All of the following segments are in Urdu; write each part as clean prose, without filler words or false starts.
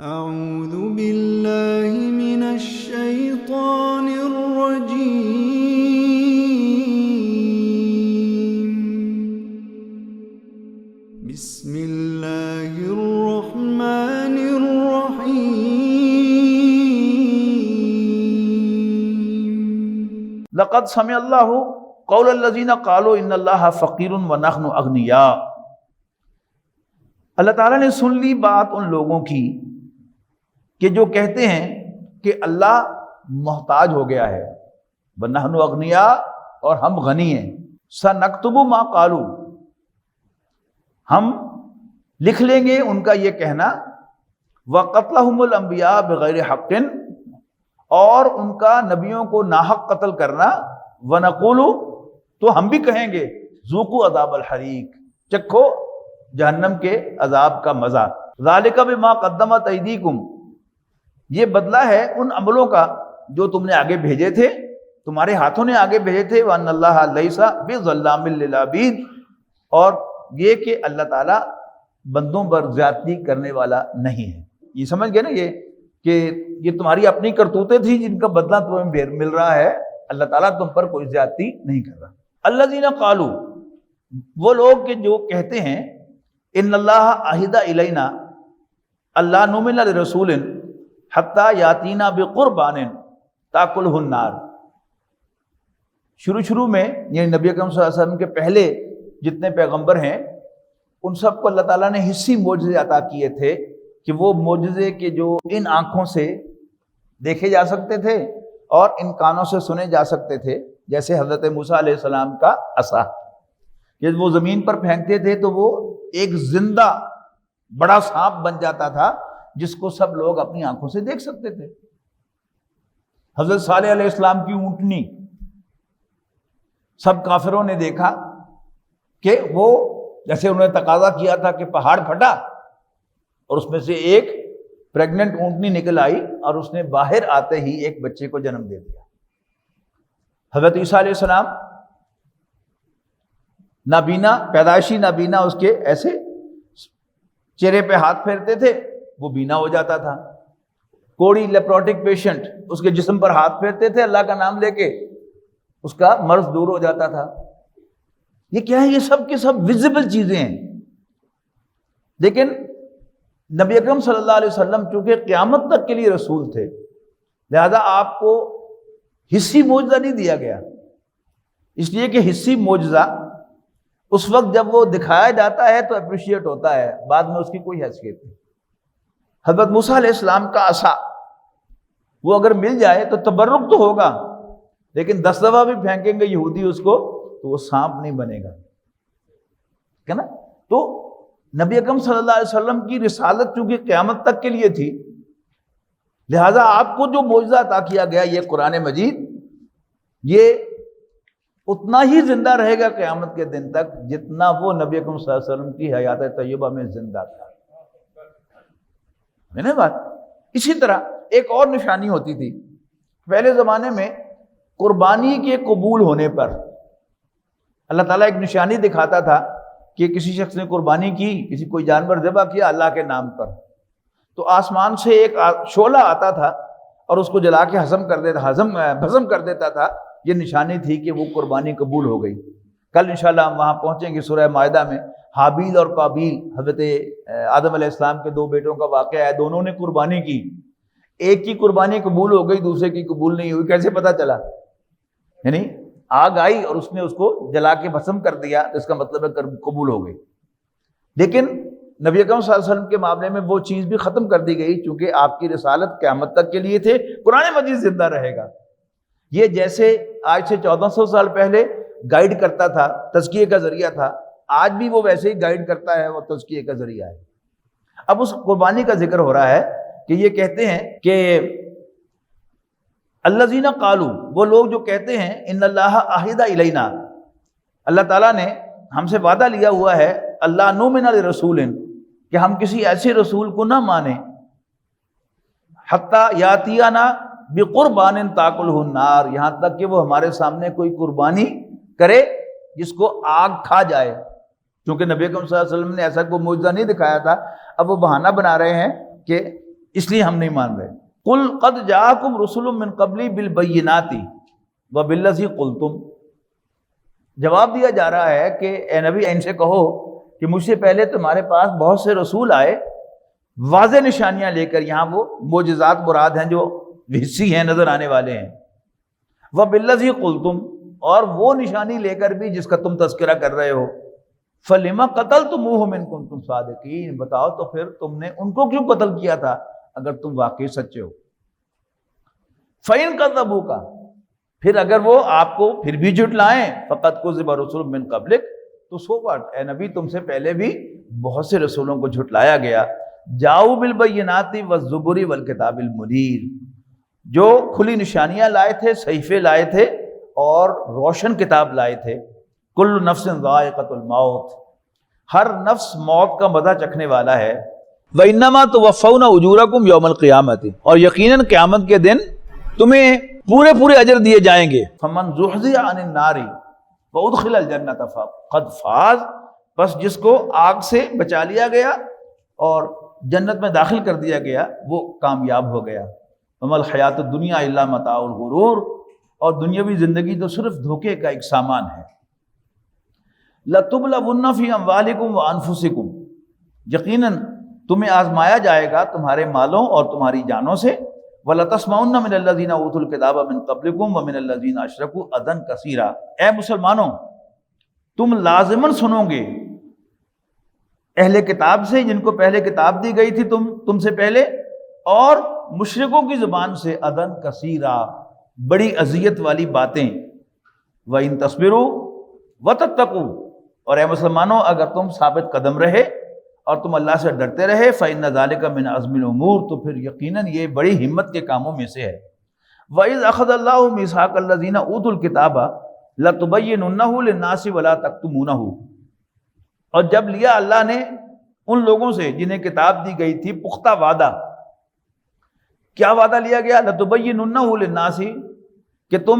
أعوذ بالله من الشيطان الرجيم. بسم الله الرحمن الرحيم. لقد سمع اللہ قول الذین قالوا ان اللہ فقیر ونحن اغنیاء. اللہ تعالیٰ نے سن لی بات ان لوگوں کی کہ جو کہتے ہیں کہ اللہ محتاج ہو گیا ہے، وَنَحْنُ أَغْنِيَاء، اور ہم غنی ہیں. سَنَكْتُبُ مَا قَالُوا، ہم لکھ لیں گے ان کا یہ کہنا، وَقَتْلَهُمُ الْأَنْبِيَاءَ بِغَيْرِ حَقٍّ، اور ان کا نبیوں کو ناحق قتل کرنا، وَنَقُولُ، تو ہم بھی کہیں گے، ذُوقُوا عَذَابَ الْحَرِيقِ، چکھو جہنم کے عذاب کا مزہ. ذَلِكَ بِمَا قَدَّمَتْ أَيْدِيكُمْ، یہ بدلہ ہے ان عملوں کا جو تم نے آگے بھیجے تھے، تمہارے ہاتھوں نے آگے بھیجے تھے. وَأَنَّ اللَّهَ لَيْسَ بِظَلَّامٍ لِّلْعَبِيدِ، اور یہ کہ اللہ تعالیٰ بندوں پر زیادتی کرنے والا نہیں ہے. یہ سمجھ گئے نا یہ کہ یہ تمہاری اپنی کرتوتیں تھی جن کا بدلہ تمہیں مل رہا ہے، اللہ تعالیٰ تم پر کوئی زیادتی نہیں کر رہا. الذین قالوا، وہ لوگ کہ جو کہتے ہیں، ان اللہ عہد الینا اللہ نؤمن لرسول حتی یاتینا بقربان تاکلہ النار. شروع میں یعنی نبی اکرم صلی اللہ علیہ وسلم کے پہلے جتنے پیغمبر ہیں ان سب کو اللہ تعالیٰ نے حصی معجزے عطا کیے تھے کہ وہ معجزے کہ جو ان آنکھوں سے دیکھے جا سکتے تھے اور ان کانوں سے سنے جا سکتے تھے، جیسے حضرت موسیٰ علیہ السلام کا عصا کہ وہ زمین پر پھینکتے تھے تو وہ ایک زندہ بڑا سانپ بن جاتا تھا جس کو سب لوگ اپنی آنکھوں سے دیکھ سکتے تھے. حضرت صالح علیہ السلام کی اونٹنی سب کافروں نے دیکھا کہ وہ جیسے انہوں نے تقاضا کیا تھا کہ پہاڑ پھٹا اور اس میں سے ایک پریگننٹ اونٹنی نکل آئی اور اس نے باہر آتے ہی ایک بچے کو جنم دے دیا. حضرت عیسیٰ علیہ السلام نابینا، پیدائشی نابینا، اس کے ایسے چہرے پہ ہاتھ پھیرتے تھے وہ بینا ہو جاتا تھا. کوڑی لیپروٹک پیشنٹ اس کے جسم پر ہاتھ پھیرتے تھے اللہ کا نام لے کے، اس کا مرض دور ہو جاتا تھا. یہ کیا ہے؟ یہ سب کے سب ویزیبل چیزیں ہیں. لیکن نبی اکرم صلی اللہ علیہ وسلم چونکہ قیامت تک کے لیے رسول تھے، لہذا آپ کو حصی معجزہ نہیں دیا گیا، اس لیے کہ حصی معجزہ اس وقت جب وہ دکھایا جاتا ہے تو اپریشیٹ ہوتا ہے، بعد میں اس کی کوئی حیثیت نہیں. حضرت موسیٰ علیہ السلام کا عصا وہ اگر مل جائے تو تبرک تو ہوگا، لیکن 10 دفعہ بھی پھینکیں گے یہودی اس کو تو وہ سانپ نہیں بنے گا، ہے نا؟ تو نبی اکرم صلی اللہ علیہ وسلم کی رسالت چونکہ قیامت تک کے لیے تھی، لہذا آپ کو جو معجزہ عطا کیا گیا یہ قرآن مجید، یہ اتنا ہی زندہ رہے گا قیامت کے دن تک جتنا وہ نبی اکرم صلی اللہ علیہ وسلم کی حیات طیبہ میں زندہ تھا. ہے نا بات؟ اسی طرح ایک اور نشانی ہوتی تھی پہلے زمانے میں، قربانی کے قبول ہونے پر اللہ تعالیٰ ایک نشانی دکھاتا تھا کہ کسی شخص نے قربانی کی، کسی کوئی جانور ذبح کیا اللہ کے نام پر، تو آسمان سے ایک شعلہ آتا تھا اور اس کو جلا کے بھسم کر دیتا تھا. یہ نشانی تھی کہ وہ قربانی قبول ہو گئی. کل انشاءاللہ ہم وہاں پہنچیں گے سورہ مائدہ میں حابیل اور قابیل، حضرت آدم علیہ السلام کے 2 بیٹوں کا واقعہ ہے. دونوں نے قربانی کی، ایک کی قربانی قبول ہو گئی دوسرے کی قبول نہیں ہوئی. کیسے پتہ چلا؟ یعنی آگ آئی اور اس نے اس کو جلا کے بھسم کر دیا، اس کا مطلب ہے قبول ہو گئی. لیکن نبی اکرم صلی اللہ علیہ وسلم کے معاملے میں وہ چیز بھی ختم کر دی گئی چونکہ آپ کی رسالت قیامت تک کے لیے تھے. قرآن مجید زندہ رہے گا. یہ جیسے آج سے 1400 سال پہلے گائیڈ کرتا تھا، تزکیے کا ذریعہ تھا، آج بھی وہ ویسے ہی گائیڈ کرتا ہے، وہ تزکیے کا ذریعہ ہے. اب اس قربانی کا ذکر ہو رہا ہے کہ یہ کہتے ہیں کہ الذین قالوا، وہ لوگ جو کہتے ہیں، ان اللہ عہد الینا، اللہ تعالیٰ نے ہم سے وعدہ لیا ہوا ہے، اللہ نؤمن لرسول، کہ ہم کسی ایسے رسول کو نہ مانیں، حتی یاتینا بقربان تاکلہ النار، یہاں تک کہ وہ ہمارے سامنے کوئی قربانی کرے جس کو آگ کھا جائے. چونکہ نبی اکرم صلی اللہ علیہ وسلم نے ایسا کوئی معجزہ نہیں دکھایا تھا. اب وہ بہانہ بنا رہے ہیں کہ اس لیے ہم نہیں مان رہے۔ قل قد جاءکم رسل من قبلی بالبینات وبالذی قلتم، جواب دیا جا رہا ہے کہ اے نبی ان سے کہو کہ مجھ سے پہلے تمہارے پاس بہت سے رسول آئے واضح نشانیاں لے کر، یہاں وہ معجزات مراد ہیں جو حسی ہیں، نظر آنے والے ہیں، وبالذی قلتم، اور وہ نشانی لے کر بھی جس کا تم تذکرہ کر رہے ہو، فلما قتلتموہم ان کنتم صادقین، بتاؤ تو پھر تم نے ان کو کیوں قتل کیا تھا اگر تم واقعی سچے ہو۔ فَإِن كَذَّبُوكَ، پھر اگر وہ آپ کو پھر بھی جھٹلائیں، فَقَدْ كُذِّبَ رُسُلٌ مِّن قَبْلِكَ، تو سو واٹ، اے نبی تم سے پہلے بھی بہت سے رسولوں کو جھٹلایا گیا، جاؤ بالبینات والزبر والکتاب المنیر، جو کھلی نشانیاں لائے تھے، صحیفے لائے تھے اور روشن کتاب لائے تھے۔ کل نفس ذائقۃ الموت، ہر نفس موت کا مزہ چکھنے والا ہے۔ وانما توفون اجورکم یوم القیامت، اور یقیناً قیامت کے دن تمہیں پورے پورے اجر دیے جائیں گے۔ فمن زحزح عن النار وادخل الجنۃ فقد فاز، بس جس کو آگ سے بچا لیا گیا اور جنت میں داخل کر دیا گیا وہ کامیاب ہو گیا۔ وما الحیات الدنیا الا متاع الغرور، اور دنیاوی زندگی تو صرف دھوکے کا ایک سامان ہے۔ لَتُبْلَوُنَّ فِي أَمْوَالِكُمْ وَأَنفُسِكُمْ، یقیناً تمہیں آزمایا جائے گا تمہارے مالوں اور تمہاری جانوں سے۔ وَلَتَسْمَعُنَّ مِنَ الَّذِينَ أُوتُوا الْكِتَابَ مِن قَبْلِكُمْ وَمِنَ الَّذِينَ أَشْرَكُوا أَذًى كَثِيرًا، اے مسلمانوں تم لازماً سنو گے اہل کتاب سے، جن کو پہلے کتاب دی گئی تھی تم سے پہلے، اور مشرکوں کی زبان سے اذًا کثیرا، بڑی اذیت والی باتیں۔ وَإِن تَصْبِرُوا وَتَتَّقُوا، اور اے مسلمانوں اگر تم ثابت قدم رہے اور تم اللہ سے ڈرتے رہے، فَإِنَّ ذَلِكَ مِنْ عَزْمِ الْأُمُورِ، تو پھر یقیناً یہ بڑی ہمت کے کاموں میں سے ہے۔ وَإِذْ أَخَذَ اللَّهُ مِيثَاقَ الَّذِينَ أُوتُوا الْكِتَابَ لَتُبَيِّنُنَّهُ لِلنَّاسِ وَلَا تَكْتُمُونَهُ، اور جب لیا اللہ نے ان لوگوں سے جنہیں کتاب دی گئی تھی پختہ وعدہ، کیا وعدہ لیا گیا؟ لَتُبَيِّنُنَّهُ لِلنَّاسِ، کہ تم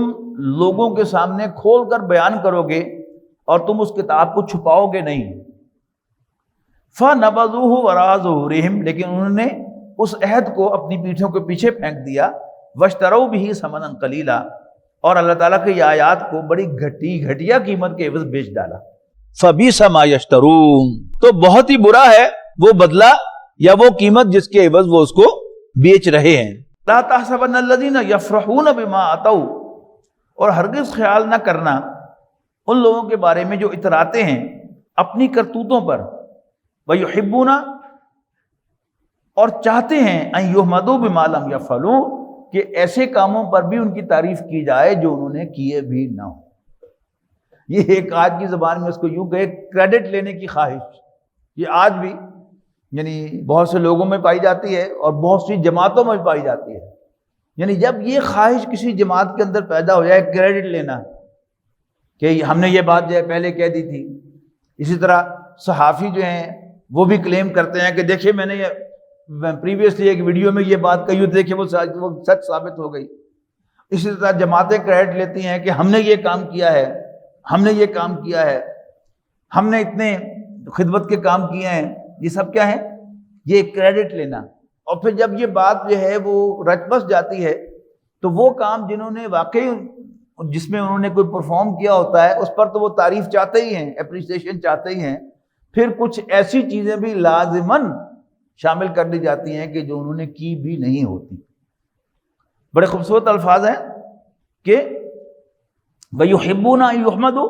لوگوں کے سامنے کھول کر بیان کرو گے اور تم اس کتاب کو چھپاؤ گے نہیں۔ فَنَبَذُوهُ وَرَاءَ ظُهُورِهِمْ، لیکن انہوں نے اس عہد کو اپنی پیٹھوں کے پیچھے پھینک دیا۔ وَاشْتَرَوْا بِهِ ثَمَنًا قَلِيلًا، اور اللہ تعالیٰ کی یہ آیات کو بڑی گھٹیا قیمت کے عوض بیچ ڈالا۔ فَبِئْسَ مَا يَشْتَرُونَ، تو بہت ہی برا ہے وہ بدلہ یا وہ قیمت جس کے عوض وہ اس کو بیچ رہے ہیں۔ لَا تَحْسَبَنَّ الَّذِينَ يَفْرَحُونَ بِمَا أَتَوْا، اور ہرگز خیال نہ کرنا ان لوگوں کے بارے میں جو اتراتے ہیں اپنی کرتوتوں پر، وَيُحِبُّونَ، اور چاہتے ہیں، أَن يُحْمَدُوا بِمَا لَمْ يَفْعَلُوا، کہ ایسے کاموں پر بھی ان کی تعریف کی جائے جو انہوں نے کیے بھی نہ ہو۔ یہ ایک آج کی زبان میں اس کو یوں کہے کریڈٹ لینے کی خواہش، یہ آج بھی یعنی بہت سے لوگوں میں پائی جاتی ہے اور بہت سی جماعتوں میں پائی جاتی ہے۔ یعنی جب یہ خواہش کسی جماعت کے اندر پیدا ہو جائے کریڈٹ لینا کہ ہم نے یہ بات جو ہے پہلے کہہ دی تھی، اسی طرح صحافی جو ہیں وہ بھی کلیم کرتے ہیں کہ دیکھیں میں نے یہ پریویسلی ایک ویڈیو میں یہ بات کہی، دیکھیں وہ سچ ثابت ہو گئی۔ اسی طرح جماعتیں کریڈٹ لیتی ہیں کہ ہم نے یہ کام کیا ہے، ہم نے یہ کام کیا ہے، ہم نے اتنے خدمت کے کام کیے ہیں، یہ سب کیا ہے؟ یہ کریڈٹ لینا۔ اور پھر جب یہ بات جو ہے وہ رچ بس جاتی ہے تو وہ کام جنہوں نے واقعی جس میں انہوں نے کوئی پرفارم کیا ہوتا ہے اس پر تو وہ تعریف چاہتے ہی ہیں، اپریسیشن چاہتے ہی ہیں، پھر کچھ ایسی چیزیں بھی لازماً شامل کر دی جاتی ہیں کہ جو انہوں نے کی بھی نہیں ہوتی۔ بڑے خوبصورت الفاظ ہیں کہ وَيُحِبُّونَ أَن يُحْمَدُوا،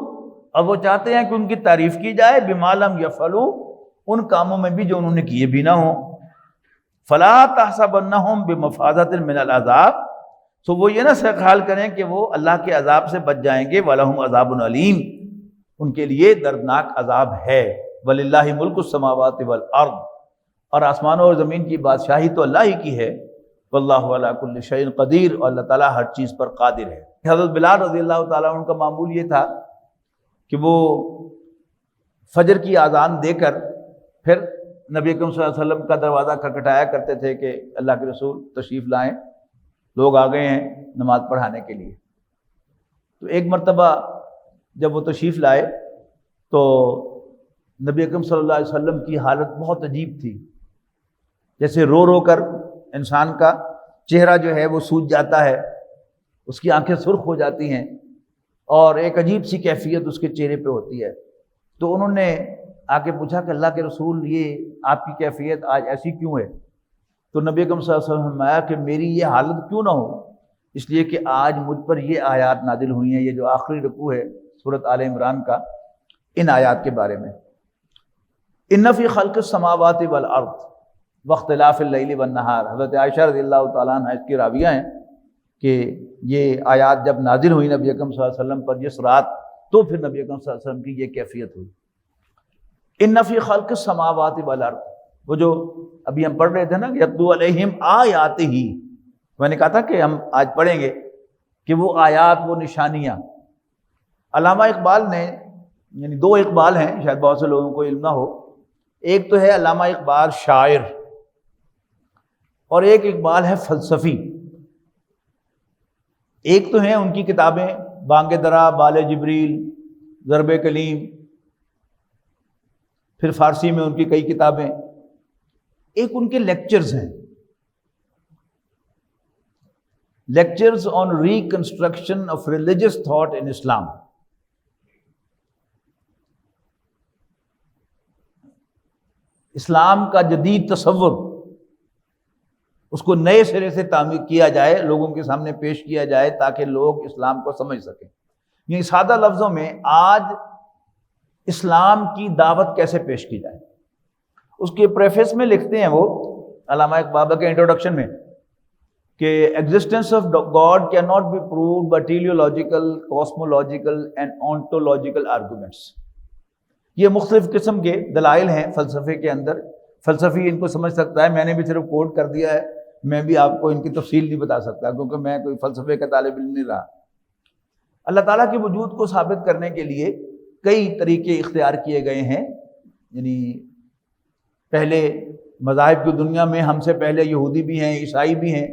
اور وہ چاہتے ہیں کہ ان کی تعریف کی جائے، بِمَا لَمْ يَفْعَلُوا، ان کاموں میں بھی جو انہوں نے کیے بھی نہ ہوں۔ فَلَا تَحْسَبَنَّهُمْ بِمَفَازَةٍ مِنَ الْعَذَابِ، تو وہ یہ نہ خیال کریں کہ وہ اللہ کے عذاب سے بچ جائیں گے۔ وَلَهُمْ عَذَابٌ عَلِيمٌ، ان کے لیے دردناک عذاب ہے۔ وَلِلَّهِ مُلْكُ السَّمَاوَاتِ وَالْأَرْضِ، اور آسمانوں اور زمین کی بادشاہی تو اللہ ہی کی ہے۔ وَاللَّهُ عَلَىٰ كُلِّ شَيْءٍ قَدِيرٌ، اور اللہ تعالیٰ ہر چیز پر قادر ہے۔ حضرت بلال رضی اللہ تعالیٰ عنہ کا معمول یہ تھا کہ وہ فجر کی اذان دے کر پھر نبی اکرم صلی اللہ علیہ وسلم کا دروازہ کھٹکھٹایا کرتے تھے کہ اللہ کے رسول تشریف لائیں، لوگ آ گئے ہیں نماز پڑھانے کے لیے۔ تو ایک مرتبہ جب وہ تشریف لائے تو نبی اکرم صلی اللہ علیہ وسلم کی حالت بہت عجیب تھی، جیسے رو رو کر انسان کا چہرہ جو ہے وہ سوج جاتا ہے، اس کی آنکھیں سرخ ہو جاتی ہیں اور ایک عجیب سی کیفیت اس کے چہرے پہ ہوتی ہے۔ تو انہوں نے آ کے پوچھا کہ اللہ کے رسول یہ آپ کی کیفیت آج ایسی کیوں ہے؟ تو نبی اکرم صلی اللہ علیہ وسلم نے فرمایا کہ میری یہ حالت کیوں نہ ہو، اس لیے کہ آج مجھ پر یہ آیات نازل ہوئی ہیں، یہ جو آخری رکوع ہے سورۃ آل عمران کا، ان آیات کے بارے میں۔ ان فی خلق السماوات والارض واختلاف اللیل والنہار، حضرت عائشہ رضی اللہ تعالیٰ عنہ اس کی راویہ ہیں کہ یہ آیات جب نازل ہوئی نبی اکرم صلی اللہ علیہ وسلم پر جس رات، تو پھر نبی اکرم صلی اللہ علیہ وسلم کی یہ کیفیت ہوئی۔ ان فی خلق السماوات والارض، وہ جو ابھی ہم پڑھ رہے تھے نا کہ یتلو علیہم آیاتہ، میں نے کہا تھا کہ ہم آج پڑھیں گے کہ وہ آیات، وہ نشانیاں۔ علامہ اقبال نے، یعنی دو اقبال ہیں، شاید بہت سے لوگوں کو علم نہ ہو، ایک تو ہے علامہ اقبال شاعر اور ایک اقبال ہے فلسفی۔ ایک تو ہیں ان کی کتابیں بانگ درا، بال جبریل، ضرب کلیم، پھر فارسی میں ان کی کئی کتابیں، ایک ان کے لیکچرز ہیں، lectures on reconstruction of religious thought in Islam. اسلام کا جدید تصور، اس کو نئے سرے سے تعمیر کیا جائے، لوگوں کے سامنے پیش کیا جائے تاکہ لوگ اسلام کو سمجھ سکیں۔ یعنی سادہ لفظوں میں آج اسلام کی دعوت کیسے پیش کی جائے۔ اس کے پریفیس میں لکھتے ہیں وہ علامہ اقبال کے انٹروڈکشن میں کہ existence of God can not be proved by teleological, cosmological and ontological arguments. یہ مختلف قسم کے دلائل ہیں فلسفے کے اندر، فلسفی ان کو سمجھ سکتا ہے، میں نے بھی صرف کوٹ کر دیا ہے، میں بھی آپ کو ان کی تفصیل نہیں بتا سکتا کیونکہ میں کوئی فلسفے کا طالب علم نہیں رہا۔ اللہ تعالیٰ کے وجود کو ثابت کرنے کے لیے کئی طریقے اختیار کیے گئے ہیں، یعنی پہلے مذاہب کی دنیا میں ہم سے پہلے یہودی بھی ہیں، عیسائی بھی ہیں،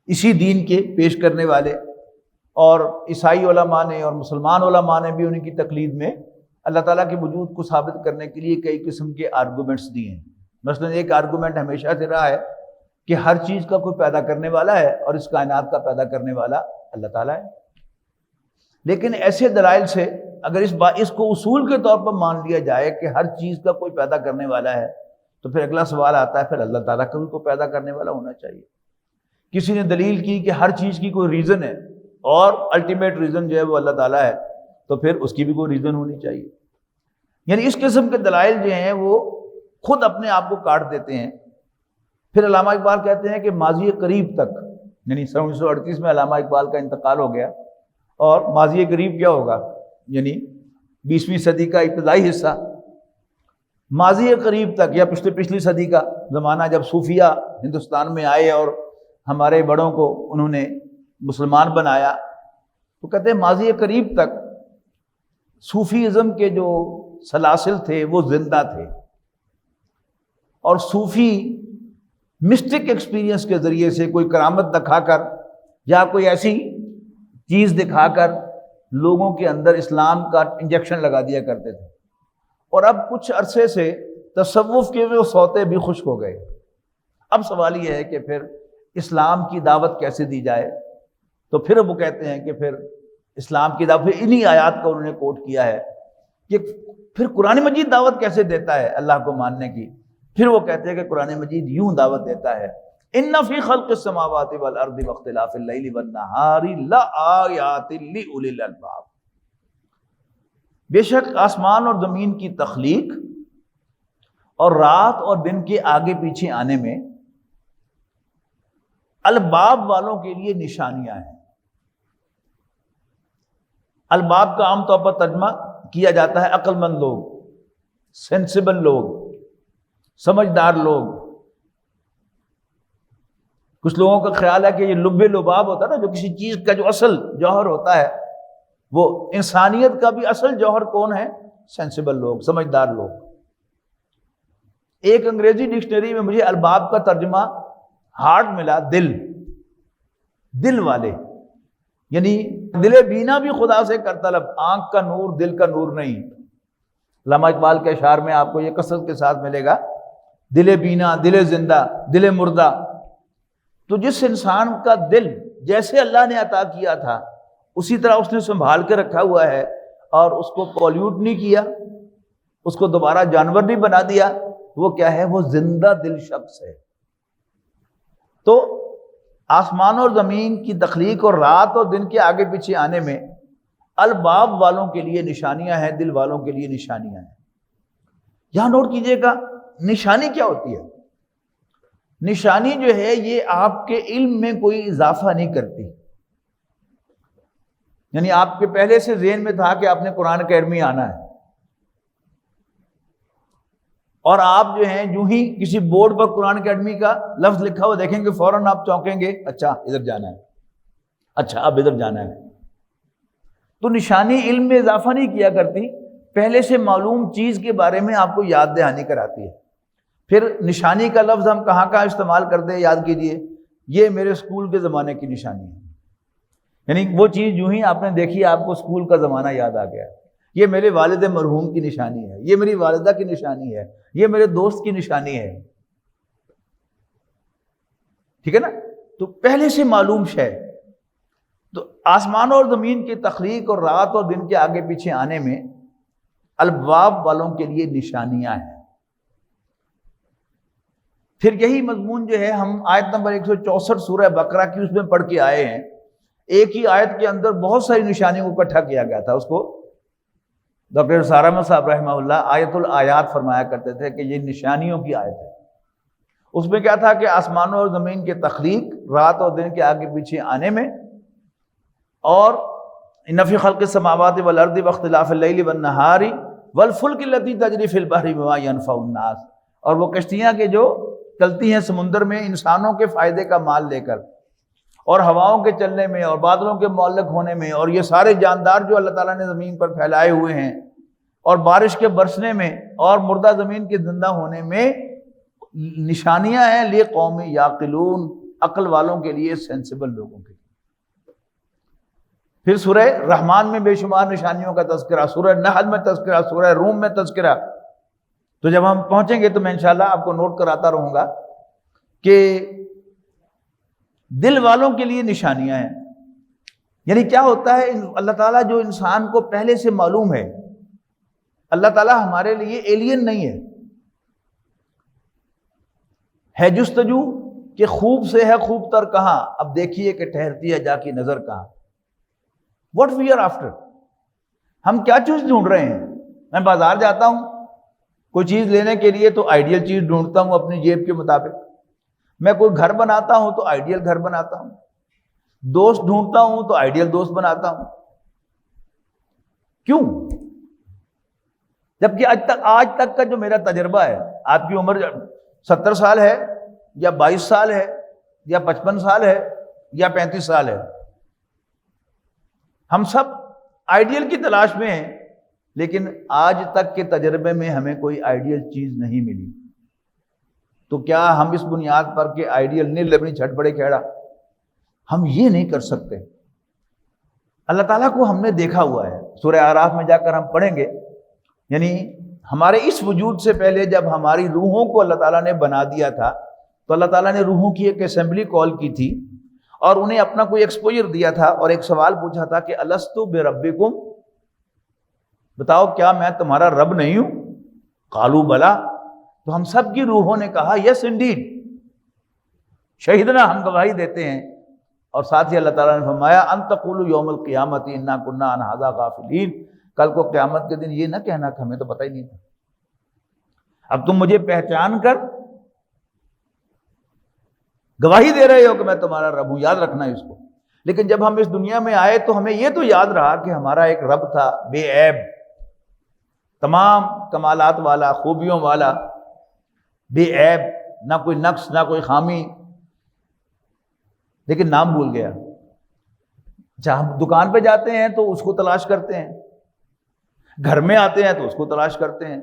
اسی دین کے پیش کرنے والے، اور عیسائی علماء نے اور مسلمان علماء نے بھی ان کی تقلید میں اللہ تعالیٰ کے وجود کو ثابت کرنے کے لیے کئی قسم کے آرگومنٹس دیے ہیں۔ مثلا ایک آرگومنٹ ہمیشہ سے رہا ہے کہ ہر چیز کا کوئی پیدا کرنے والا ہے اور اس کائنات کا پیدا کرنے والا اللہ تعالیٰ ہے۔ لیکن ایسے دلائل سے اگر اس کو اصول کے طور پر مان لیا جائے کہ ہر چیز کا کوئی پیدا کرنے والا ہے، تو پھر اگلا سوال آتا ہے پھر اللہ تعالیٰ کا بھی کوئی پیدا کرنے والا ہونا چاہیے۔ کسی نے دلیل کی کہ ہر چیز کی کوئی ریزن ہے اور الٹیمیٹ ریزن جو ہے وہ اللہ تعالیٰ ہے، تو پھر اس کی بھی کوئی ریزن ہونی چاہیے۔ یعنی اس قسم کے دلائل جو ہیں وہ خود اپنے آپ کو کاٹ دیتے ہیں۔ پھر علامہ اقبال کہتے ہیں کہ ماضی قریب تک، یعنی 1938 میں علامہ اقبال کا انتقال ہو گیا، اور ماضی قریب کیا ہوگا، یعنی 20ویں صدی کا ابتدائی حصہ، ماضی قریب تک یا پچھلی صدی کا زمانہ جب صوفیہ ہندوستان میں آئے اور ہمارے بڑوں کو انہوں نے مسلمان بنایا، تو کہتے ہیں ماضی قریب تک صوفیزم کے جو سلاسل تھے وہ زندہ تھے، اور صوفی مسٹک ایکسپیرینس کے ذریعے سے کوئی کرامت دکھا کر یا کوئی ایسی چیز دکھا کر لوگوں کے اندر اسلام کا انجیکشن لگا دیا کرتے تھے۔ اور اب کچھ عرصے سے تصوف کے وہ سوتے بھی خشک ہو گئے۔ اب سوال یہ ہے کہ پھر اسلام کی دعوت کیسے دی جائے؟ تو پھر وہ کہتے ہیں کہ پھر اسلام کی دعوت، انہی آیات کا انہوں نے کوٹ کیا ہے کہ پھر قرآن مجید دعوت کیسے دیتا ہے اللہ کو ماننے کی؟ پھر وہ کہتے ہیں کہ قرآن مجید یوں دعوت دیتا ہے، ان فی خلق السماوات والارض واختلاف اللیل والنہار لآیات لأولی الالباب، بے شک آسمان اور زمین کی تخلیق اور رات اور دن کے آگے پیچھے آنے میں الباب والوں کے لیے نشانیاں ہیں۔ الباب کا عام طور پر ترجمہ کیا جاتا ہے عقل مند لوگ، سینسیبل لوگ، سمجھدار لوگ۔ کچھ لوگوں کا خیال ہے کہ یہ لب لباب ہوتا ہے نا، جو کسی چیز کا جو اصل جوہر ہوتا ہے، وہ انسانیت کا بھی اصل جوہر کون ہے؟ سینسیبل لوگ، سمجھدار لوگ۔ ایک انگریزی ڈکشنری میں مجھے الباب کا ترجمہ ہارٹ ملا، دل والے، یعنی دل بینا بھی خدا سے کر طلب، آنکھ کا نور دل کا نور نہیں۔ علامہ اقبال کے اشعار میں آپ کو یہ کثرت کے ساتھ ملے گا، دل بینا، دل زندہ، دل مردہ، تو جس انسان کا دل جیسے اللہ نے عطا کیا تھا اسی طرح اس نے سنبھال کے رکھا ہوا ہے اور اس کو پولیوٹ نہیں کیا، اس کو دوبارہ جانور نہیں بنا دیا، وہ کیا ہے؟ وہ زندہ دل شخص ہے۔ تو آسمان اور زمین کی تخلیق اور رات اور دن کے آگے پیچھے آنے میں الباب والوں کے لیے نشانیاں ہیں، دل والوں کے لیے نشانیاں ہیں۔ یہاں نوٹ کیجئے گا نشانی کیا ہوتی ہے؟ نشانی جو ہے یہ آپ کے علم میں کوئی اضافہ نہیں کرتی، یعنی آپ کے پہلے سے ذہن میں تھا کہ آپ نے قرآن اکیڈمی آنا ہے، اور آپ جو ہیں جو ہی کسی بورڈ پر قرآن اکیڈمی کا لفظ لکھا ہوا دیکھیں گے فوراً آپ چونکیں گے، اچھا ادھر جانا ہے، اچھا اب ادھر جانا ہے۔ تو نشانی علم میں اضافہ نہیں کیا کرتی، پہلے سے معلوم چیز کے بارے میں آپ کو یاد دہانی کراتی ہے۔ پھر نشانی کا لفظ ہم کہاں کہاں استعمال کرتے ہیں یاد کیجئے، یہ میرے اسکول کے زمانے کی نشانی ہے، یعنی وہ چیز جو ہی آپ نے دیکھی آپ کو اسکول کا زمانہ یاد آ گیا۔ یہ میرے والد مرحوم کی نشانی ہے، یہ میری والدہ کی نشانی ہے، یہ میرے دوست کی نشانی ہے، ٹھیک ہے نا؟ تو پہلے سے معلوم شے۔ تو آسمان اور زمین کی تخلیق اور رات اور دن کے آگے پیچھے آنے میں الباب والوں کے لیے نشانیاں ہیں۔ پھر یہی مضمون جو ہے ہم آیت نمبر 164 سورہ بقرہ کی اس میں پڑھ کے آئے ہیں۔ ایک ہی آیت کے اندر بہت ساری نشانیوں کو اکٹھا کیا گیا تھا، اس کو ڈاکٹر سارا صاحب رحمہ اللہ آیت الآیات فرمایا کرتے تھے کہ یہ نشانیوں کی آیت ہے۔ اس میں کیا تھا کہ آسمانوں اور زمین کی تخلیق، رات اور دن کے آگے پیچھے آنے میں، اور ان فی خلق السماوات والارض واختلاف اللیل والنہار والفلک التی تجری فی البحر بما ینفع الناس، اور وہ کشتیاں کہ جو چلتی ہیں سمندر میں انسانوں کے فائدے کا مال لے کر، اور ہواؤں کے چلنے میں اور بادلوں کے معلق ہونے میں، اور یہ سارے جاندار جو اللہ تعالیٰ نے زمین پر پھیلائے ہوئے ہیں، اور بارش کے برسنے میں اور مردہ زمین کے زندہ ہونے میں نشانیاں ہیں لقوم یعقلون، عقل والوں کے لیے، سینسیبل لوگوں کے لیے۔ پھر سورہ رحمان میں بے شمار نشانیوں کا تذکرہ، سورہ نحل میں تذکرہ، سورہ روم میں تذکرہ۔ تو جب ہم پہنچیں گے تو میں انشاءاللہ آپ کو نوٹ کراتا رہوں گا کہ دل والوں کے لیے نشانیاں ہیں، یعنی کیا ہوتا ہے اللہ تعالیٰ جو انسان کو پہلے سے معلوم ہے، اللہ تعالیٰ ہمارے لیے ایلین نہیں ہے جستجو کہ خوب سے ہے خوب تر کہاں، اب دیکھیے کہ ٹھہرتی ہے جا کی نظر کہاں۔ واٹ وی آر آفٹر، ہم کیا چیز ڈھونڈ رہے ہیں؟ میں بازار جاتا ہوں کوئی چیز لینے کے لیے تو آئیڈیل چیز ڈھونڈتا ہوں اپنی جیب کے مطابق، میں کوئی گھر بناتا ہوں تو آئیڈیل گھر بناتا ہوں، دوست ڈھونڈتا ہوں تو آئیڈیل دوست بناتا ہوں۔ کیوں؟ جبکہ آج تک کا جو میرا تجربہ ہے، آپ کی عمر 70 سال ہے یا 22 سال ہے یا 55 سال ہے یا 35 سال ہے، ہم سب آئیڈیل کی تلاش میں ہیں، لیکن آج تک کے تجربے میں ہمیں کوئی آئیڈیل چیز نہیں ملی۔ تو کیا ہم اس بنیاد پر کہ آئیڈیل نہیں لبنی چھٹ پڑے کھیڑا، ہم یہ نہیں کر سکتے۔ اللہ تعالیٰ کو ہم نے دیکھا ہوا ہے، سورہ اعراف میں جا کر ہم پڑھیں گے، یعنی ہمارے اس وجود سے پہلے جب ہماری روحوں کو اللہ تعالیٰ نے بنا دیا تھا تو اللہ تعالیٰ نے روحوں کی ایک اسمبلی کال کی تھی اور انہیں اپنا کوئی ایکسپوجر دیا تھا اور ایک سوال پوچھا تھا کہ الست بربکم، بتاؤ کیا میں تمہارا رب نہیں ہوں؟ قالوا بلا، تو ہم سب کی روحوں نے کہا یس انڈیڈ، شہیدنا، ہم گواہی دیتے ہیں۔ اور ساتھ ہی اللہ تعالیٰ نے فرمایا ان تقولوا یوم القیامت انا کنا عن ھذا غافلین، کل کو قیامت کے دن یہ نہ کہنا کہ ہمیں تو پتہ ہی نہیں تھا۔ اب تم مجھے پہچان کر گواہی دے رہے ہو کہ میں تمہارا رب ہوں، یاد رکھنا ہے اس کو۔ لیکن جب ہم اس دنیا میں آئے تو ہمیں یہ تو یاد رہا کہ ہمارا ایک رب تھا بے عیب، تمام کمالات والا، خوبیوں والا، بے عیب، نہ کوئی نقص نہ کوئی خامی، لیکن نام بھول گیا۔ جہاں ہم دکان پہ جاتے ہیں تو اس کو تلاش کرتے ہیں، گھر میں آتے ہیں تو اس کو تلاش کرتے ہیں،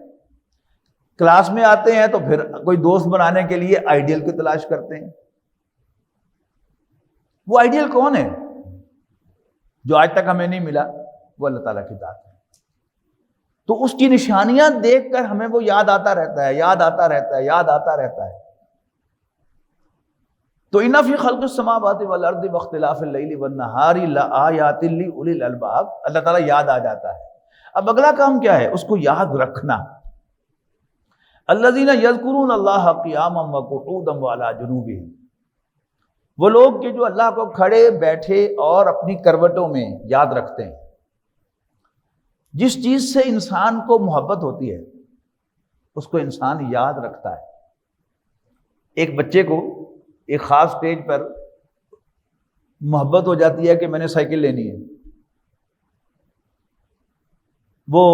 کلاس میں آتے ہیں تو پھر کوئی دوست بنانے کے لیے آئیڈیل کی تلاش کرتے ہیں۔ وہ آئیڈیل کون ہے جو آج تک ہمیں نہیں ملا؟ وہ اللہ تعالیٰ کی ذات ہے۔ تو اس کی نشانیاں دیکھ کر ہمیں وہ یاد آتا رہتا ہے، یاد آتا رہتا ہے، یاد آتا رہتا ہے۔ تو ان فی خلق السماوات والارض واختلاف اللیل والنہار لآیات لأولی الالباب، اللہ تعالیٰ یاد آ جاتا ہے۔ اب اگلا کام کیا ہے؟ اس کو یاد رکھنا۔ الذین یذکرون اللہ قیاما وقعودا وعلی جنوبہم، وہ لوگ کہ جو اللہ کو کھڑے بیٹھے اور اپنی کروٹوں میں یاد رکھتے ہیں۔ جس چیز سے انسان کو محبت ہوتی ہے اس کو انسان یاد رکھتا ہے۔ ایک بچے کو ایک خاص سٹیج پر محبت ہو جاتی ہے کہ میں نے سائیکل لینی ہے، وہ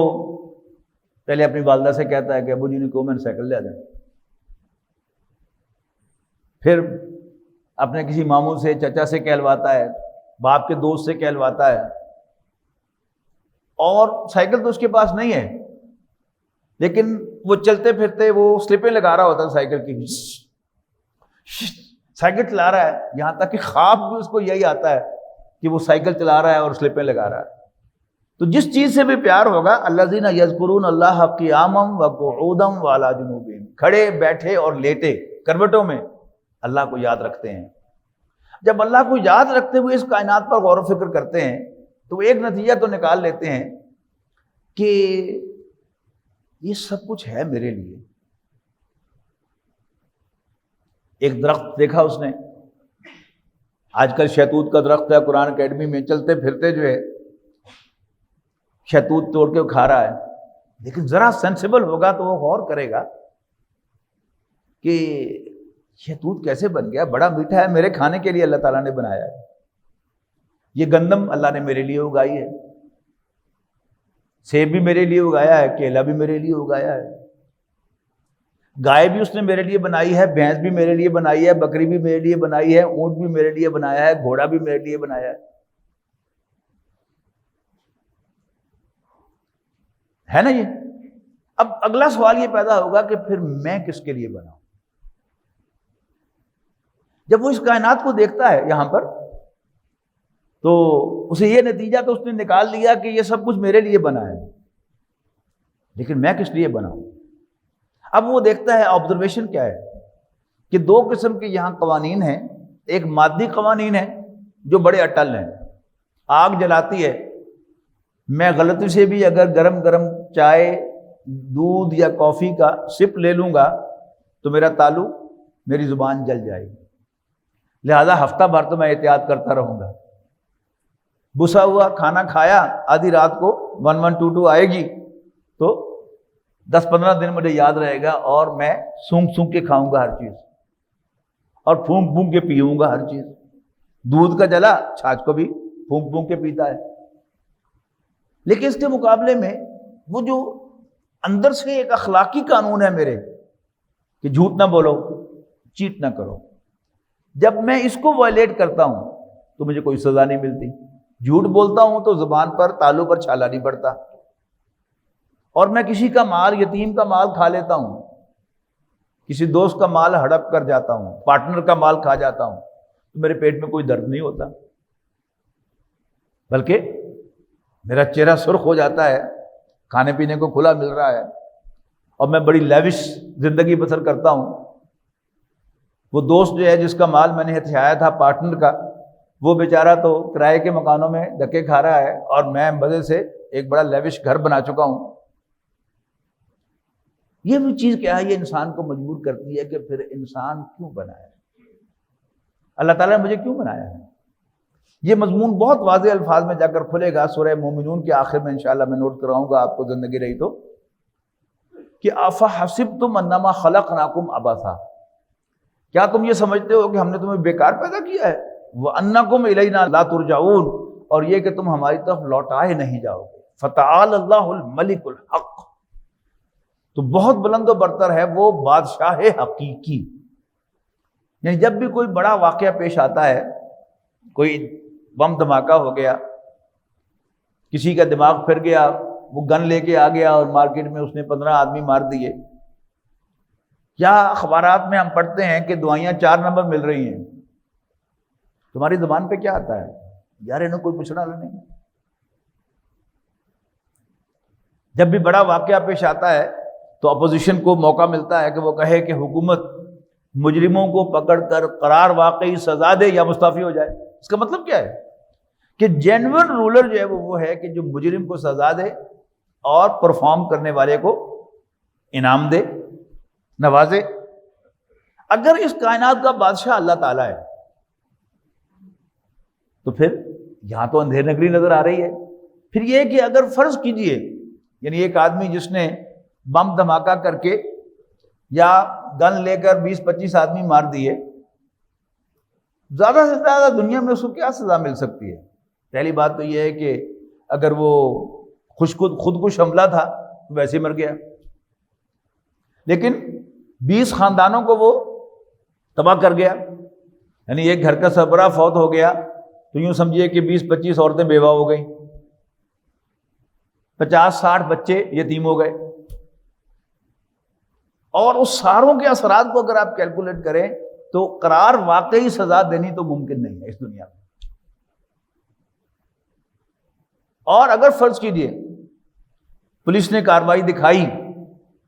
پہلے اپنی والدہ سے کہتا ہے کہ ابو جی نے کہو میں نے سائیکل لے دیں، پھر اپنے کسی ماموں سے چچا سے کہلواتا ہے، باپ کے دوست سے کہلواتا ہے، اور سائیکل تو اس کے پاس نہیں ہے لیکن وہ چلتے پھرتے وہ سلپیں لگا رہا ہوتا ہے سائیکل کی، سائیکل چلا رہا ہے، یہاں تک کہ خواب بھی اس کو یہی آتا ہے کہ وہ سائیکل چلا رہا ہے اور سلپیں لگا رہا ہے۔ تو جس چیز سے بھی پیار ہوگا، الذین یذکرون اللہ قیاما وقعودا وعلی جنوبہم، کھڑے بیٹھے اور لیٹے کروٹوں میں اللہ کو یاد رکھتے ہیں۔ جب اللہ کو یاد رکھتے ہوئے اس کائنات پر غور و فکر کرتے ہیں تو ایک نتیجہ تو نکال لیتے ہیں کہ یہ سب کچھ ہے میرے لیے۔ ایک درخت دیکھا اس نے، آج کل شہتوت کا درخت ہے، قرآن اکیڈمی میں چلتے پھرتے جو ہے شہتوت توڑ کے کھا رہا ہے، لیکن ذرا سینسیبل ہوگا تو وہ غور کرے گا کہ شہتوت کیسے بن گیا، بڑا میٹھا ہے، میرے کھانے کے لیے اللہ تعالیٰ نے بنایا ہے۔ یہ گندم اللہ نے میرے لیے اگائی ہے، سیب بھی میرے لیے اگایا ہے، کیلا بھی میرے لیے اگایا ہے، گائے بھی اس نے میرے لیے بنائی ہے، بھینس بھی میرے لیے بنائی ہے، بکری بھی میرے لیے بنائی ہے، اونٹ بھی میرے لیے بنایا ہے، گھوڑا بھی میرے لیے بنایا ہے نا یہ۔ اب اگلا سوال یہ پیدا ہوگا کہ پھر میں کس کے لیے بناؤں؟ جب وہ اس کائنات کو دیکھتا ہے یہاں پر تو اسے یہ نتیجہ تو اس نے نکال لیا کہ یہ سب کچھ میرے لیے بنا ہے، لیکن میں کس لیے بناؤں؟ اب وہ دیکھتا ہے، آبزرویشن کیا ہے کہ دو قسم کے یہاں قوانین ہیں، ایک مادی قوانین ہیں جو بڑے اٹل ہیں، آگ جلاتی ہے، میں غلطی سے بھی اگر گرم گرم چائے، دودھ یا کافی کا سپ لے لوں گا تو میرا تالو، میری زبان جل جائے گی، لہذا ہفتہ بھر تو میں احتیاط کرتا رہوں گا۔ بسا ہوا کھانا کھایا، آدھی رات کو 1122 آئے گی تو 10-15 دن مجھے یاد رہے گا، اور میں سونگ سونگ کے کھاؤں گا ہر چیز، اور پھونک پھونک کے پیوں گا ہر چیز۔ دودھ کا جلا، چھاچھ کو بھی پھونک پھونک کے پیتا ہے۔ لیکن اس کے مقابلے میں وہ جو اندر سے ایک اخلاقی قانون ہے میرے کہ جھوٹ نہ بولو، چیٹ نہ کرو، جب میں اس کو وائلیٹ کرتا ہوں تو مجھے کوئی سزا نہیں ملتی۔ جھوٹ بولتا ہوں تو زبان پر، تالو پر چھالا نہیں پڑتا، اور میں کسی کا مال، یتیم کا مال کھا لیتا ہوں، کسی دوست کا مال ہڑپ کر جاتا ہوں، پارٹنر کا مال کھا جاتا ہوں، تو میرے پیٹ میں کوئی درد نہیں ہوتا، بلکہ میرا چہرہ سرخ ہو جاتا ہے، کھانے پینے کو کھلا مل رہا ہے، اور میں بڑی لیوش زندگی بسر کرتا ہوں۔ وہ دوست جو ہے جس کا مال میں نے ہتھیایا تھا، پارٹنر کا، وہ بیچارہ تو کرائے کے مکانوں میں دھکے کھا رہا ہے، اور میں مزے سے ایک بڑا لیوش گھر بنا چکا ہوں۔ یہ بھی چیز کیا ہے، یہ انسان کو مجبور کرتی ہے کہ پھر انسان کیوں بنا ہے، اللہ تعالیٰ نے مجھے کیوں بنایا ہے۔ یہ مضمون بہت واضح الفاظ میں جا کر کھلے گا سورہ مومنون کے آخر میں، انشاءاللہ میں نوٹ کراؤں گا آپ کو زندگی رہی تو، کہ افحسبتم انما خلقناکم عبثا، کیا تم یہ سمجھتے ہو کہ ہم نے تمہیں بیکار پیدا کیا ہے، وانکم الینا لا ترجعون، اور یہ کہ تم ہماری طرف لوٹائے نہیں جاؤ گے۔ فتعال اللہ الملک الحق، تو بہت بلند و برتر ہے وہ بادشاہ حقیقی۔ یعنی جب بھی کوئی بڑا واقعہ پیش آتا ہے، کوئی بم دھماکہ ہو گیا، کسی کا دماغ پھر گیا، وہ گن لے کے آ گیا اور مارکیٹ میں اس نے 15 آدمی مار دیے، یا اخبارات میں ہم پڑھتے ہیں کہ دعائیاں 4 نمبر مل رہی ہیں، تمہاری زبان پہ کیا آتا ہے؟ یار انہوں کوئی پوچھنا نہیں۔ جب بھی بڑا واقعہ پیش آتا ہے تو اپوزیشن کو موقع ملتا ہے کہ وہ کہے کہ حکومت مجرموں کو پکڑ کر قرار واقعی سزا دے یا مستعفی ہو جائے۔ اس کا مطلب کیا ہے کہ جینوئن رولر جو ہے وہ ہے کہ جو مجرم کو سزا دے اور پرفارم کرنے والے کو انعام دے، نوازے۔ اگر اس کائنات کا بادشاہ اللہ تعالیٰ ہے تو پھر یہاں تو اندھیر نگری نظر آ رہی ہے۔ پھر یہ کہ اگر فرض کیجئے یعنی ایک آدمی جس نے بم دھماکہ کر کے یا گن لے کر 20-25 آدمی مار دیے، زیادہ سے زیادہ دنیا میں اس کو کیا سزا مل سکتی ہے؟ پہلی بات تو یہ ہے کہ اگر وہ خودکش حملہ تھا تو ویسے مر گیا، لیکن 20 خاندانوں کو وہ تباہ کر گیا، یعنی ایک گھر کا سربراہ فوت ہو گیا تو یوں سمجھیے کہ 20-25 عورتیں بیوہ ہو گئیں، 50-60 بچے یتیم ہو گئے، اور اس ساروں کے اثرات کو اگر آپ کیلکولیٹ کریں تو قرار واقعی سزا دینی تو ممکن نہیں ہے اس دنیا میں۔ اور اگر فرض کیجیے پولیس نے کارروائی دکھائی،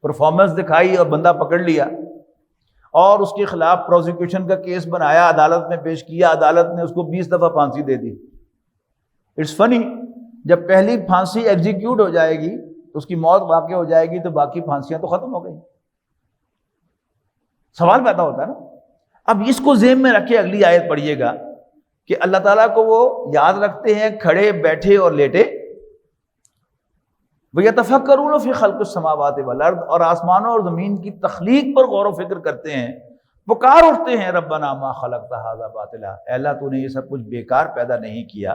پرفارمنس دکھائی اور بندہ پکڑ لیا اور اس کے خلاف پروزیکیوشن کا کیس بنایا، عدالت میں پیش کیا، عدالت نے اس کو 20 دفعہ پھانسی دے دی۔ اٹس فنی، جب پہلی پھانسی ایگزیکیوٹ ہو جائے گی، اس کی موت واقع ہو جائے گی تو باقی پھانسیاں تو ختم ہو گئی۔ سوال پیدا ہوتا ہے نا۔ اب اس کو ذہن میں رکھے اگلی آیت پڑھیے گا کہ اللہ تعالیٰ کو وہ یاد رکھتے ہیں کھڑے، بیٹھے اور لیٹے۔ وَيَتَفَكَّرُونَ فِي خَلْقِ السَّمَاوَاتِ وَالْأَرْضِ، اور آسمانوں اور زمین کی تخلیق پر غور و فکر کرتے ہیں، پکار اٹھتے ہیں ربنا ما خلقت ھذا باطلا، اے اللہ تو نے یہ سب کچھ بیکار پیدا نہیں کیا،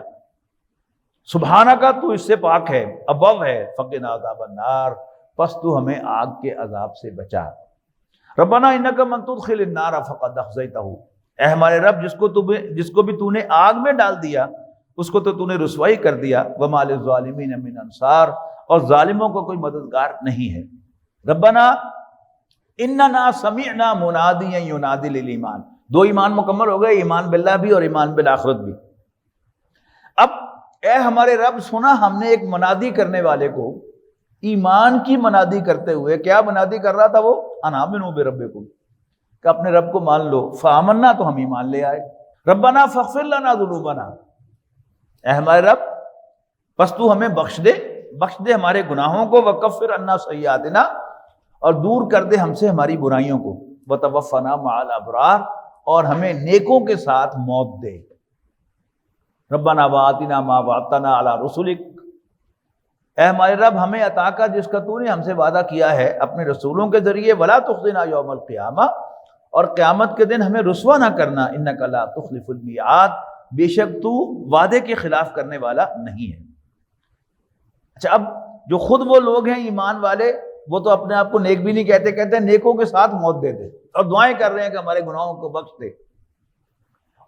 سبحانک تو اس سے پاک ہے، ابو ہے، فقنا عذاب النار، پس تو ہمیں آگ کے عذاب سے بچا۔ ربنا انک من تدخل النار فقد اخزیتہ، اے ہمارے رب جس کو بھی تو نے آگ میں ڈال دیا اس کو تو نے رسوائی کر دیا، وما للظالمین من انصار، اور ظالموں کو کوئی مددگار نہیں ہے۔ ربنا اننا سمعنا منادیا ینادی للایمان، دو ایمان مکمل ہو گئے، ایمان باللہ بھی اور ایمان بالآخرت بھی۔ اب اے ہمارے رب، سنا ہم نے ایک منادی کرنے والے کو ایمان کی منادی کرتے ہوئے، کیا منادی کر رہا تھا وہ؟ ان آمنوا بربکم، کہ اپنے رب کو مان لو، فآمنا تو ہم ایمان لے آئے۔ ربنا فاغفر لنا ذنوبنا، اے ہمارے رب پس تو ہمیں بخش دے ہمارے گناہوں کو، وکفر عنا سیئاتنا، اور دور کر دے ہم سے ہماری برائیوں کو، وتوفنا مع الابرار، اور ہمیں نیکوں کے ساتھ موت دے۔ ربنا وآتنا ما وعدتنا علی رسلک، اے ہمارے رب ہمیں عطا کر جس کا تو نے ہم سے وعدہ کیا ہے اپنے رسولوں کے ذریعے، ولا تخزنا یوم القیامہ، اور قیامت کے دن ہمیں رسوا نہ کرنا، انک لا تخلف المیعاد، بے شک تو وعدے کے خلاف کرنے والا نہیں ہے۔ اچھا، اب جو خود وہ لوگ ہیں ایمان والے، وہ تو اپنے آپ کو نیک بھی نہیں کہتے، کہتے ہیں نیکوں کے ساتھ موت دے دے، اور دعائیں کر رہے ہیں کہ ہمارے گناہوں کو بخش دے۔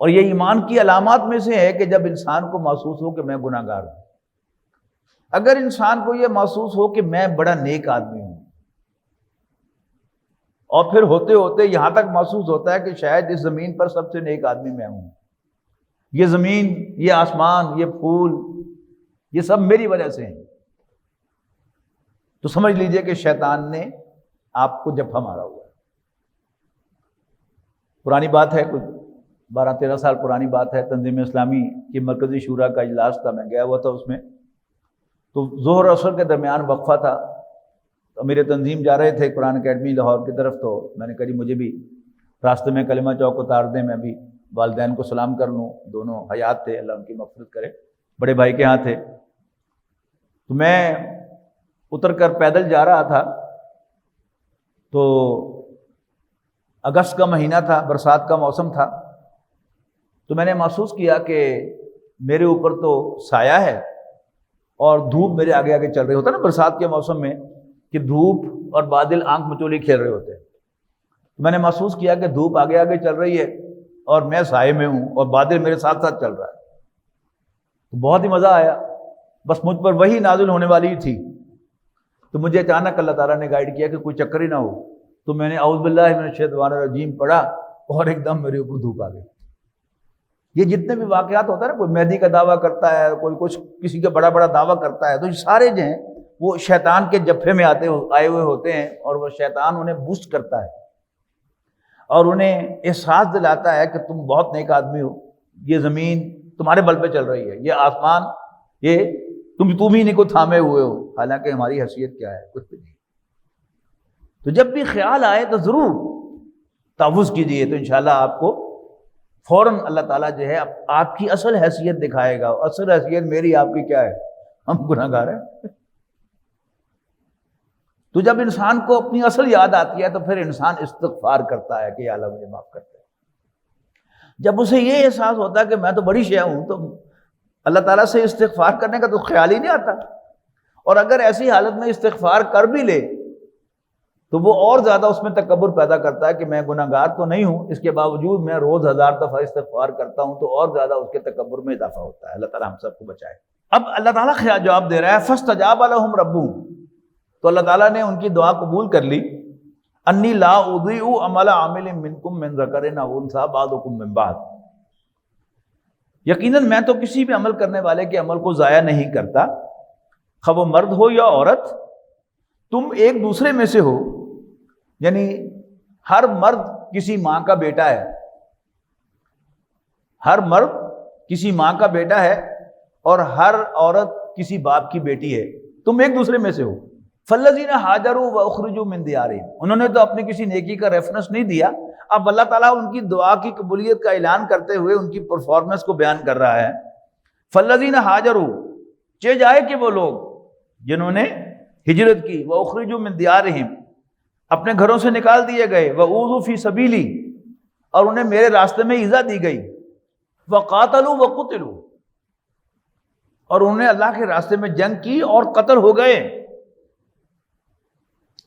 اور یہ ایمان کی علامات میں سے ہے کہ جب انسان کو محسوس ہو کہ میں گناہ گار ہوں، اگر انسان کو یہ محسوس ہو کہ میں بڑا نیک آدمی ہوں، اور پھر ہوتے ہوتے یہاں تک محسوس ہوتا ہے کہ شاید اس زمین پر سب سے نیک آدمی میں ہوں، یہ زمین، یہ آسمان، یہ پھول، یہ سب میری وجہ سے ہیں، تو سمجھ لیجئے کہ شیطان نے آپ کو جفا مارا ہوا ہے۔ پرانی بات ہے، کچھ 12-13 سال پرانی بات ہے، تنظیم اسلامی کی مرکزی شورا کا اجلاس تھا، میں گیا ہوا تھا اس میں، تو ظہر عصر کے درمیان وقفہ تھا، تو میرے تنظیم جا رہے تھے قرآن اکیڈمی لاہور کی طرف، تو میں نے کہا جی مجھے بھی راستے میں کلمہ چوک اتار دیں، میں بھی والدین کو سلام کر لوں، دونوں حیات تھے، اللہ ان کی مغفرت کرے، بڑے بھائی کے ہاں تھے۔ تو میں اتر کر پیدل جا رہا تھا، تو اگست کا مہینہ تھا، برسات کا موسم تھا، تو میں نے محسوس کیا کہ میرے اوپر تو سایہ ہے اور دھوپ میرے آگے آگے چل رہی ہوتا ہے نا برسات کے موسم میں، کہ دھوپ اور بادل آنکھ مچولی کھیل رہے ہوتے ہیں۔ میں نے محسوس کیا کہ دھوپ آگے آگے چل رہی ہے اور میں سائے میں ہوں اور بادل میرے ساتھ ساتھ چل رہا ہے، تو بہت ہی مزہ آیا، بس مجھ پر وہی نازل ہونے والی تھی، تو مجھے اچانک اللہ تعالیٰ نے گائیڈ کیا کہ کوئی چکر ہی نہ ہو، تو میں نے اعوذ باللہ من الشیطان الرجیم پڑھا اور ایک دم میرے اوپر دھوپ آ گئی۔ یہ جتنے بھی واقعات ہوتا ہے نا، کوئی مہدی کا دعویٰ کرتا ہے، کوئی کچھ کسی کا بڑا بڑا دعویٰ کرتا ہے، تو یہ سارے جو ہیں وہ شیطان کے جفے میں آئے ہوئے ہوتے ہیں، اور وہ شیطان انہیں بوسٹ کرتا ہے۔ اور انہیں احساس دلاتا ہے کہ تم بہت نیک آدمی ہو، یہ زمین تمہارے بل پہ چل رہی ہے، یہ آسمان یہ تم ہی نہیں کو تھامے ہوئے ہو، حالانکہ ہماری حیثیت کیا ہے، کچھ بھی نہیں۔ تو جب بھی خیال آئے تو ضرور تعوذ کیجیے، تو انشاءاللہ آپ کو فوراً اللہ تعالیٰ جو ہے آپ کی اصل حیثیت دکھائے گا۔ اصل حیثیت میری آپ کی کیا ہے؟ ہم گناہ گار ہیں۔ تو جب انسان کو اپنی اصل یاد آتی ہے تو پھر انسان استغفار کرتا ہے کہ یا اللہ مجھے معاف کرتے ہیں۔ جب اسے یہ احساس ہوتا ہے کہ میں تو بڑی شے ہوں، تو اللہ تعالیٰ سے استغفار کرنے کا تو خیال ہی نہیں آتا۔ اور اگر ایسی حالت میں استغفار کر بھی لے تو وہ اور زیادہ اس میں تکبر پیدا کرتا ہے کہ میں گناہ گار تو نہیں ہوں، اس کے باوجود میں روز 1000 دفعہ استغفار کرتا ہوں، تو اور زیادہ اس کے تکبر میں اضافہ ہوتا ہے۔ اللہ تعالیٰ ہم سب کو بچائے۔ اب اللہ تعالیٰ جواب دے رہا ہے فاستجاب لهم ربهم، تو اللہ تعالیٰ نے ان کی دعا قبول کر لی، انی لا اضیع عمل عامل منکم من ذکر او انثی بعضکم من بعض، یقیناً میں تو کسی بھی عمل کرنے والے کے عمل کو ضائع نہیں کرتا، خواہ وہ مرد ہو یا عورت، تم ایک دوسرے میں سے ہو، یعنی ہر مرد کسی ماں کا بیٹا ہے، ہر مرد کسی ماں کا بیٹا ہے اور ہر عورت کسی باپ کی بیٹی ہے، تم ایک دوسرے میں سے ہو۔ فالذین ہاجروا واخرجوا من دیارہم، انہوں نے تو اپنی کسی نیکی کا ریفرنس نہیں دیا، اب اللہ تعالیٰ ان کی دعا کی قبولیت کا اعلان کرتے ہوئے ان کی پرفارمنس کو بیان کر رہا ہے۔ فالذین ہاجروا، چہ جائے کہ وہ لوگ جنہوں نے ہجرت کی، واخرجوا من دیارہم، اپنے گھروں سے نکال دیے گئے، وَأُوذُوا فِي سَبِيلِي، اور انہیں میرے راستے میں ایذا دی گئی، وَقَاتَلُوا وَقُتِلُوا، اور انہوں نے اللہ کے راستے میں جنگ کی اور قتل ہو گئے،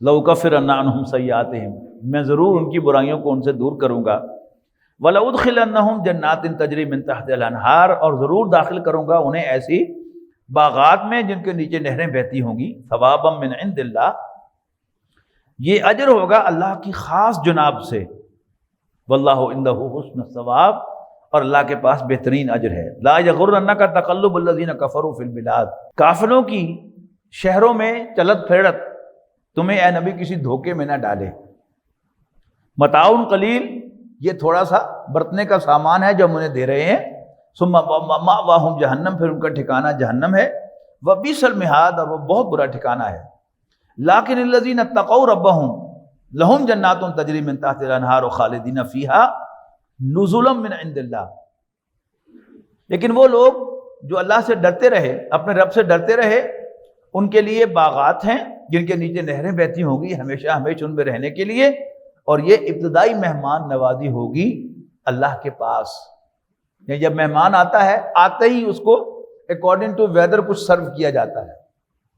لَأُكَفِّرَنَّ عَنْهُمْ سَيِّئَاتِهِمْ، میں ضرور ان کی برائیوں کو ان سے دور کروں گا، وَلَأُدْخِلَنَّهُمْ جَنَّاتٍ تَجْرِي مِن تَحْتِهَا الْأَنْهَارُ، اور ضرور داخل کروں گا انہیں ایسی باغات میں جن کے نیچے نہریں بہتی ہوں گی، ثوابا من عند اللہ، یہ اجر ہوگا اللہ کی خاص جناب سے، واللہ عندہ حسن الثواب، اور اللہ کے پاس بہترین اجر ہے۔ لا یغرنک تقلب الذین کفروا فی البلاد، کافروں کی شہروں میں چلت پھرت تمہیں اے نبی کسی دھوکے میں نہ ڈالے۔ متاع قلیل، یہ تھوڑا سا برتنے کا سامان ہے جو ہم انہیں دے رہے ہیں، ثم مأواہم جہنم، پھر ان کا ٹھکانہ جہنم ہے، وبئس المہاد، اور وہ بہت برا ٹھکانہ ہے۔ لیکن الذین اتقوا ربہم لہم جنات تجری من تحتہا الانہار خالدین فیہا نزلا من عند اللہ، لیکن وہ لوگ جو اللہ سے ڈرتے رہے، اپنے رب سے ڈرتے رہے، ان کے لیے باغات ہیں جن کے نیچے نہریں بہتی ہوں گی ہمیشہ ہمیشہ ان میں رہنے کے لیے، اور یہ ابتدائی مہمان نوازی ہوگی اللہ کے پاس، یعنی جب مہمان آتا ہے آتے ہی اس کو اکارڈنگ ٹو ویدر کچھ سرو کیا جاتا ہے،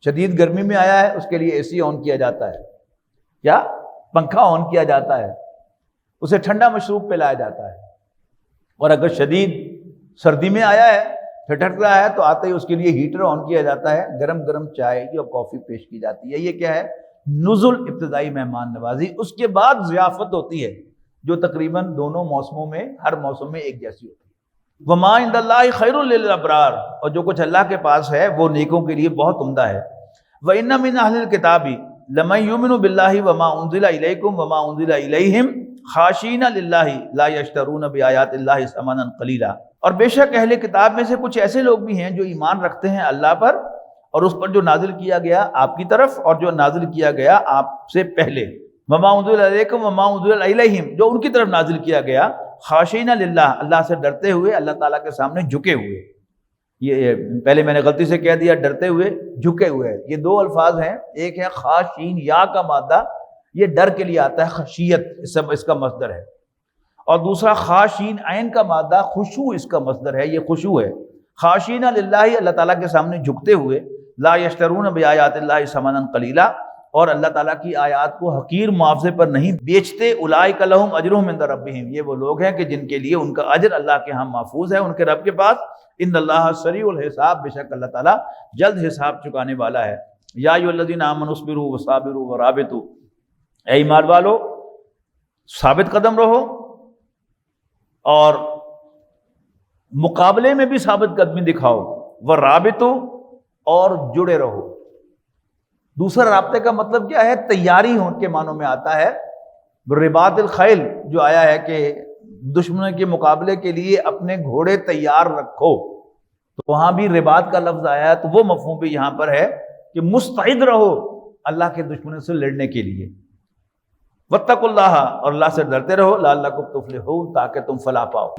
شدید گرمی میں آیا ہے اس کے لیے اے سی آن کیا جاتا ہے یا پنکھا آن کیا جاتا ہے، اسے ٹھنڈا مشروب پلایا جاتا ہے، اور اگر شدید سردی میں آیا ہے ٹھٹک رہا ہے تو آتے ہی اس کے لیے ہیٹر آن کیا جاتا ہے، گرم گرم چائے یا کافی پیش کی جاتی ہے۔ یہ کیا ہے؟ نزل، ابتدائی مہمان نوازی۔ اس کے بعد ضیافت ہوتی ہے جو تقریباً دونوں موسموں میں، ہر موسم میں ایک جیسی ہوتی ہے۔ وما عند اللہ خیر للابرار، اور جو کچھ اللہ کے پاس ہے وہ نیکوں کے لیے بہت عمدہ ہے۔ وَإِنَّ مِنْ أَهْلِ الْكِتَابِ لَمَن يُؤْمِنُ بِاللَّهِ وَمَا أُنزِلَ إِلَيْكُمْ وَمَا أُنزِلَ إِلَيْهِمْ خَاشِعِينَ لِلَّهِ لَا يَشْتَرُونَ بِآيَاتِ اللَّهِ ثَمَنًا قَلِيلًا، اور بے شک اہل کتاب میں سے کچھ ایسے لوگ بھی ہیں جو ایمان رکھتے ہیں اللہ پر اور اس پر جو نازل کیا گیا آپ کی طرف اور جو نازل کیا گیا آپ سے پہلے، وَمَا أُنزِلَ إِلَيْكُمْ وَمَا أُنزِلَ إِلَيْهِمْ، جو ان کی طرف نازل کیا گیا، خاشعین للہ، اللہ سے ڈرتے ہوئے، اللہ تعالیٰ کے سامنے جھکے ہوئے۔ یہ پہلے میں نے غلطی سے کہہ دیا ڈرتے ہوئے، جھکے ہوئے، یہ دو الفاظ ہیں، ایک ہے خاشعین، یا کا مادہ یہ ڈر کے لیے آتا ہے، خشیت اس کا مصدر ہے، اور دوسرا خاشعین عین کا مادہ خشوع اس کا مصدر ہے، یہ خشوع ہے۔ خاشعین للہ، اللہ تعالیٰ کے سامنے جھکتے ہوئے، لا یشترون بآیات اللہ ثمنا قلیلا، اور اللہ تعالیٰ کی آیات کو حقیر معاوضے پر نہیں بیچتے۔ اولئک لہم اجرہم عند ربہم، یہ وہ لوگ ہیں کہ جن کے لیے ان کا اجر اللہ کے ہاں محفوظ ہے، ان کے رب کے پاس۔ ان اللہ سریع الحساب، بے شک اللہ تعالیٰ جلد حساب چکانے والا ہے۔ یا ایھا الذین آمنوا اصبروا وصابروا ورابطوا، اے ایمان والو ثابت قدم رہو اور مقابلے میں بھی ثابت قدمی دکھاؤ، ورابطوا، اور جڑے رہو۔ دوسرا رابطے کا مطلب کیا ہے؟ تیاری ہو کے معنوں میں آتا ہے، رباط الخیل جو آیا ہے کہ دشمن کے مقابلے کے لیے اپنے گھوڑے تیار رکھو، تو وہاں بھی رباط کا لفظ آیا ہے، تو وہ مفہوم بھی یہاں پر ہے کہ مستعد رہو اللہ کے دشمنوں سے لڑنے کے لیے۔ واتقوا اللہ، اور اللہ سے ڈرتے رہو، لعلکم تفلحون، تاکہ تم فلاح پاؤ۔